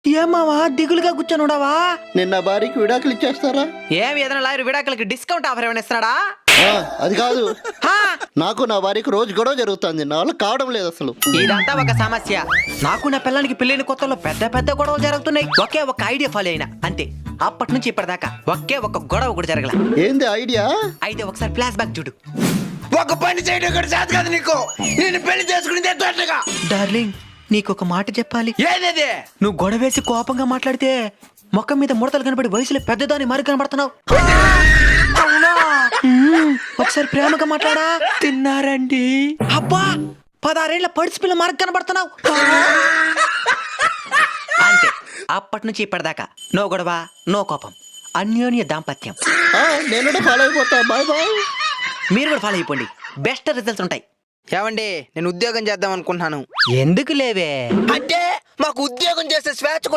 ఏమావా దిగులుగా కూర్చొనుడావా? నిన్న భార్యకి విడాకులు ఇచ్చేస్తారా? ఏదైనా లాయర్ విడాకులకి డిస్కౌంట్ ఆఫర్ ఏమైనా ఇస్తున్నాడా? అది కాదు, నాకు నా భార్యకి రోజు గొడవ జరుగుతుంది, నా వల్ల కావడం లేదు అసలు. ఇదంతా ఒక సమస్య. నాకు నా పిల్లానికి పెళ్లిని కొత్తలో పెద్ద పెద్ద గొడవలు జరుగుతున్నాయి. ఒకే ఒక ఐడియా ఫాలో అయినా అంతే. అప్పటి నుంచి ఇప్పటిదాకా ఒకే ఒక గొడవ కూడా జరగల. ఏంది ఐడియా? అయితే ఒకసారి ఫ్లాష్ బ్యాక్ చూడు. ఒక పని చేయడం కూడా చేత కాదు నీకు. నేను పెళ్లి చేసుకునేది ఎట్లా? డార్లింగ్, నీకు ఒక మాట చెప్పాలి. ఏదేది? నువ్వు గొడవేసి కోపంగా మాట్లాడితే మొక్క మీద ముడతలు కనబడి వయసులో పెద్దదాని మరి కనబడుతున్నావు. ఒకసారి ప్రేమగా మాట్లాడా. తిన్నారండి. అబ్బా, 16 ఏళ్ల పడిచి పిల్ల మార్గ కనబడుతున్నావు. అంతే. అప్పటి నుంచి ఇప్పటిదాకా నో గొడవ, నో కోపం, అన్యోన్య దాంపత్యం. నేను ఫాలో అయిపోతా. Bye bye. మీరు కూడా ఫాలో అయిపోండి, బెస్ట్ రిజల్ట్స్ ఉంటాయి. ఏమండి, నేను ఉద్యోగం చేద్దాం అనుకుంటున్నాను. ఎందుకు లేవే? అంటే మాకు ఉద్యోగం చేసే స్వేచ్ఛ